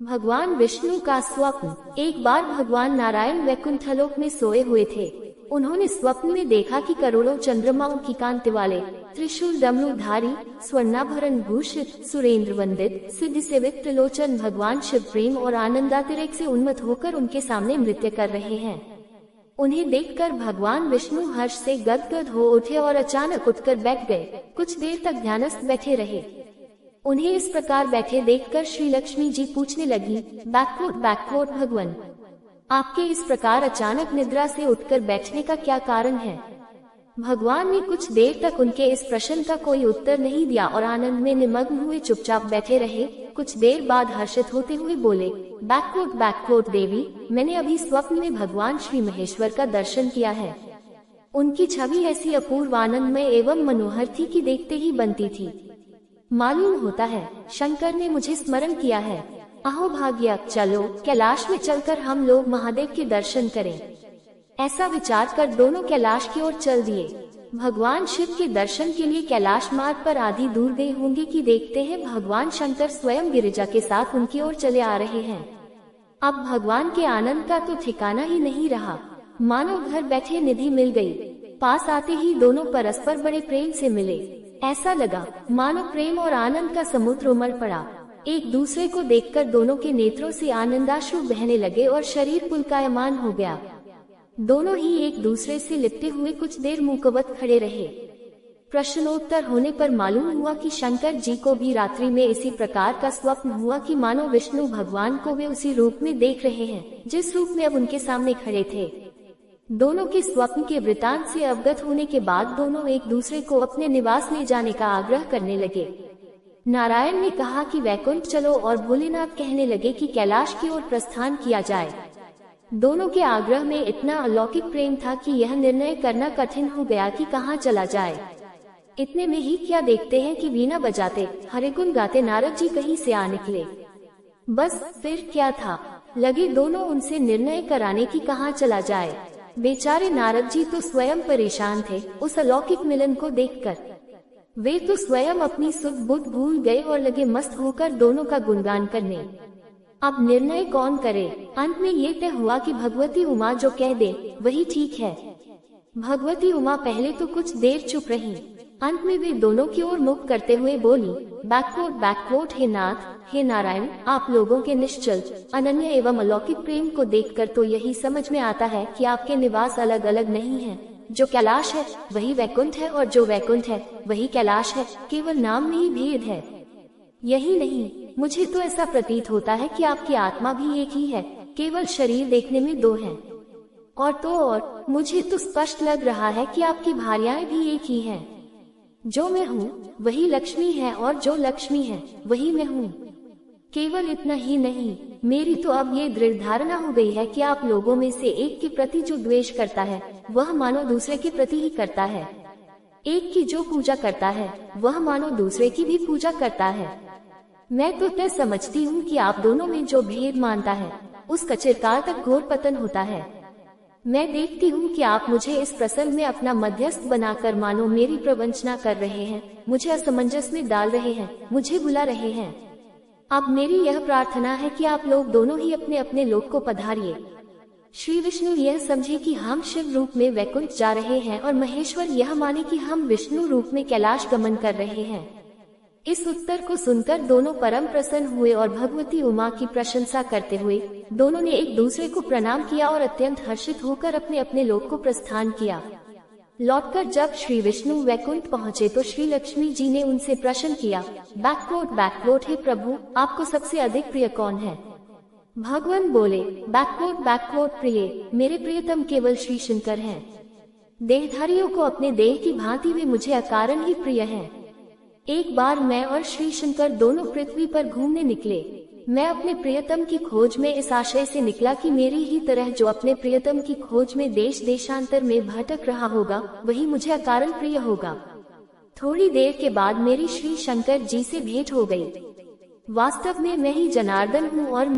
भगवान विष्णु का स्वप्न। एक बार भगवान नारायण वैकुंठलोक में सोए हुए थे। उन्होंने स्वप्न में देखा कि करोड़ों चंद्रमाओं की कांति वाले, त्रिशूल डमरूधारी, स्वर्णाभरण भूषित, सुरेंद्र वंदित, सिद्धि सेवित त्रिलोचन भगवान शिव प्रेम और आनंदातिरेक से उन्मत्त होकर उनके सामने नृत्य कर रहे हैं। उन्हें देखकर भगवान विष्णु हर्ष से गदगद हो उठे और अचानक उठकर बैठ गए। कुछ देर तक ध्यानस्थ बैठे रहे। उन्हें इस प्रकार बैठे देखकर श्री लक्ष्मी जी पूछने लगी, बैकवर्ड भगवान, आपके इस प्रकार अचानक निद्रा से उठकर बैठने का क्या कारण है? भगवान ने कुछ देर तक उनके इस प्रश्न का कोई उत्तर नहीं दिया और आनंद में निमग्न हुए चुपचाप बैठे रहे। कुछ देर बाद हर्षित होते हुए बोले, बैकवर्ड देवी, मैंने अभी स्वप्न में भगवान श्री महेश्वर का दर्शन किया है। उनकी छवि ऐसी अपूर्व आनंदमय एवं मनोहर थी कि देखते ही बनती थी। मालूम होता है शंकर ने मुझे स्मरण किया है। अहो भाग्य, चलो कैलाश में चलकर हम लोग महादेव के दर्शन करें। ऐसा विचार कर दोनों कैलाश की ओर चल दिए। भगवान शिव के दर्शन के लिए कैलाश मार्ग पर आधी दूर गए होंगे कि देखते हैं भगवान शंकर स्वयं गिरिजा के साथ उनकी ओर चले आ रहे हैं। अब भगवान के आनंद का तो ठिकाना ही नहीं रहा, मानो घर बैठे निधि मिल गई। पास आते ही दोनों परस्पर बड़े प्रेम से मिले। ऐसा लगा मानो प्रेम और आनंद का समुद्र उमड़ पड़ा। एक दूसरे को देखकर दोनों के नेत्रों से आनंदाश्रु बहने लगे और शरीर पुलकायमान हो गया। दोनों ही एक दूसरे से लिपटे हुए कुछ देर मुकबत खड़े रहे। प्रश्नोत्तर होने पर मालूम हुआ कि शंकर जी को भी रात्रि में इसी प्रकार का स्वप्न हुआ कि मानो विष्णु भगवान को वे उसी रूप में देख रहे हैं जिस रूप में अब उनके सामने खड़े थे। दोनों के स्वप्न के वृतांत से अवगत होने के बाद दोनों एक दूसरे को अपने निवास ले जाने का आग्रह करने लगे। नारायण ने कहा कि वैकुंठ चलो और भोलेनाथ कहने लगे कि कैलाश की ओर प्रस्थान किया जाए। दोनों के आग्रह में इतना अलौकिक प्रेम था कि यह निर्णय करना कठिन हो गया कि कहाँ चला जाए। इतने में ही क्या देखते हैं कि वीणा बजाते, हरिगुण गाते नारद जी कहीं से आ निकले। बस फिर क्या था, लगे दोनों उनसे निर्णय कराने की कहाँ चला जाए। बेचारे नारद जी तो स्वयं परेशान थे उस अलौकिक मिलन को देखकर। वे तो स्वयं अपनी सुध बुध भूल गए और लगे मस्त होकर दोनों का गुणगान करने। अब निर्णय कौन करे? अंत में ये तय हुआ कि भगवती उमा जो कह दे वही ठीक है। भगवती उमा पहले तो कुछ देर चुप रही, अंत में वे दोनों की ओर मुख करते हुए बोली, बैकवर्ड हे नाथ, हे नारायण, आप लोगों के निश्चल अनन्य एवं अलौकिक प्रेम को देखकर तो यही समझ में आता है कि आपके निवास अलग अलग नहीं हैं। जो कैलाश है वही वैकुंठ है और जो वैकुंठ है वही कैलाश है, केवल नाम में ही भेद है। यही नहीं, मुझे तो ऐसा प्रतीत होता है कि आपकी आत्मा भी एक ही है, केवल शरीर देखने में दो हैं। और मुझे तो स्पष्ट लग रहा है कि आपकी भार्याएं भी एक ही हैं। जो मैं हूँ वही लक्ष्मी है और जो लक्ष्मी है वही मैं हूँ। केवल इतना ही नहीं, मेरी तो अब ये दृढ़ धारणा हो गई है कि आप लोगों में से एक के प्रति जो द्वेष करता है वह मानो दूसरे के प्रति ही करता है। एक की जो पूजा करता है वह मानो दूसरे की भी पूजा करता है। मैं तो तय समझती हूँ कि आप दोनों में जो भेद मानता है उसका चिरकाल तक घोर पतन होता है। मैं देखती हूँ कि आप मुझे इस प्रसंग में अपना मध्यस्थ बनाकर मानो मेरी प्रवंचना कर रहे हैं, मुझे असमंजस में डाल रहे हैं, मुझे बुला रहे हैं। अब मेरी यह प्रार्थना है कि आप लोग दोनों ही अपने अपने लोक को पधारिए। श्री विष्णु यह समझे कि हम शिव रूप में वैकुंठ जा रहे हैं और महेश्वर यह माने कि हम विष्णु रूप में कैलाश गमन कर रहे हैं। इस उत्तर को सुनकर दोनों परम प्रसन्न हुए और भगवती उमा की प्रशंसा करते हुए दोनों ने एक दूसरे को प्रणाम किया और अत्यंत हर्षित होकर अपने अपने लोक को प्रस्थान किया। लौटकर जब श्री विष्णु वैकुंठ पहुँचे तो श्री लक्ष्मी जी ने उनसे प्रश्न किया, बैकवर्ड हे प्रभु, आपको सबसे अधिक प्रिय कौन है? भगवान बोले, बैकवर्ड प्रिय, मेरे प्रियतम केवल श्री शंकर हैं। देहधारियों को अपने देह की भांति वे मुझे अकारण ही प्रिय हैं। एक बार मैं और श्री शंकर दोनों पृथ्वी पर घूमने निकले। मैं अपने प्रियतम की खोज में इस आशय से निकला कि मेरी ही तरह जो अपने प्रियतम की खोज में देश देशांतर में भटक रहा होगा वही मुझे अकारण प्रिय होगा। थोड़ी देर के बाद मेरी श्री शंकर जी से भेंट हो गई। वास्तव में मैं ही जनार्दन हूँ और